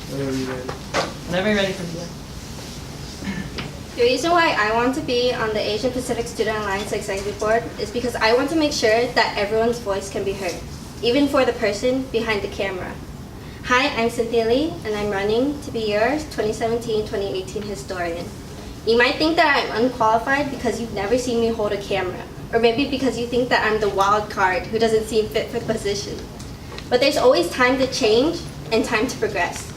Whenever you're ready for me. The reason why I want to be on the Asian Pacific Student Alliance Executive Board is because I want to make sure that everyone's voice can be heard, even for the person behind the camera. Hi, I'm C.Le, and I'm running to be your 2017-2018 historian. You might think that I'm unqualified because you've never seen me hold a camera, or maybe because you think that I'm the wild card who doesn't seem fit for the position. But there's always time to change and time to progress.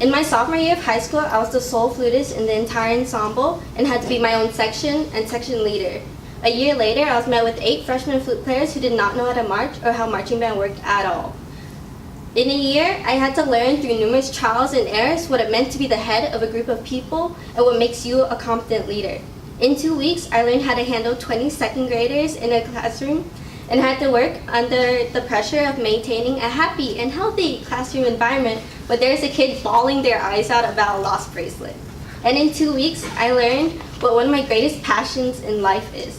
In my sophomore year of high school, I was the sole flutist in the entire ensemble and had to be my own section and section leader. A year later, I was met with 8 freshman flute players who did not know how to march or how marching band worked at all. In a year, I had to learn through numerous trials and errors what it meant to be the head of a group of people and what makes you a competent leader. In 2 weeks, I learned how to handle 20 second graders in a classroom and had to work under the pressure of maintaining a happy and healthy classroom environment where there's a kid bawling their eyes out about a lost bracelet. And in 2 weeks, I learned what one of my greatest passions in life is.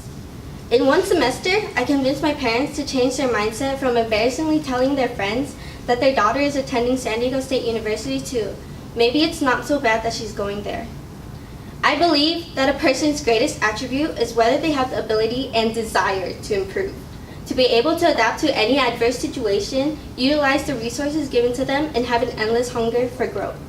In 1 semester, I convinced my parents to change their mindset from embarrassingly telling their friends that their daughter is attending San Diego State University to maybe it's not so bad that she's going there. I believe that a person's greatest attribute is whether they have the ability and desire to improve, to be able to adapt to any adverse situation, utilize the resources given to them, and have an endless hunger for growth.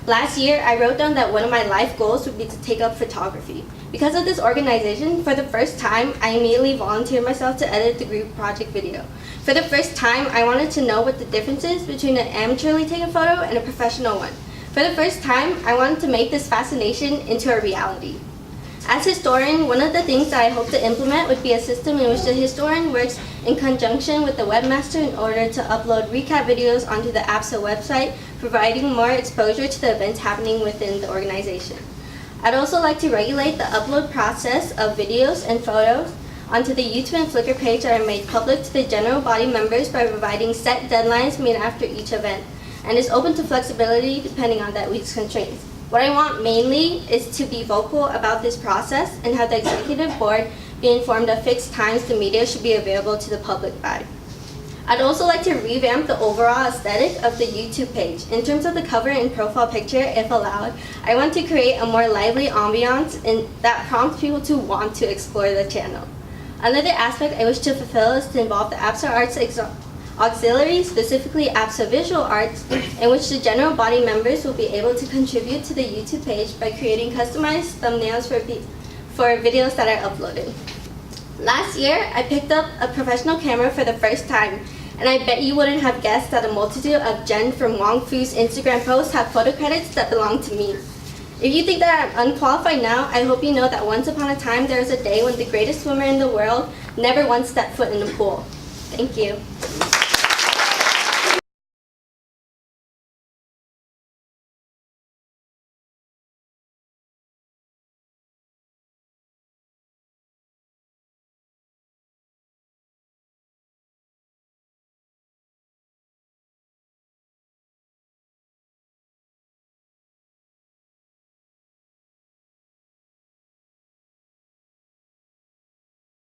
Last year, I wrote down that one of my life goals would be to take up photography. Because of this organization, for the first time, I immediately volunteered myself to edit the group project video. For the first time, I wanted to know what the difference is between an amateurly taken photo and a professional one. For the first time, I wanted to make this fascination into a reality. As historian, one of the things that I hope to implement would be a system in which the historian works in conjunction with the webmaster in order to upload recap videos onto the APSA website, providing more exposure to the events happening within the organization. I'd also like to regulate the upload process of videos and photos onto the YouTube and Flickr page that are made public to the general body members by providing set deadlines made after each event, and is open to flexibility depending on that week's constraints. What I want mainly is to be vocal about this process and have the executive board be informed of fixed times the media should be available to the public by. I'd also like to revamp the overall aesthetic of the YouTube page. In terms of the cover and profile picture, if allowed, I want to create a more lively ambiance that prompts people to want to explore the channel. Another aspect I wish to fulfill is to involve the APSA Arts Auxiliary, specifically APSA Visual Arts, in which the general body members will be able to contribute to the YouTube page by creating customized thumbnails for videos that are uploaded. Last year, I picked up a professional camera for the first time, and I bet you wouldn't have guessed that a multitude of Jen from Wong Fu's Instagram posts have photo credits that belong to me. If you think that I'm unqualified now, I hope you know that once upon a time there was a day when the greatest swimmer in the world never once stepped foot in the pool. Thank you.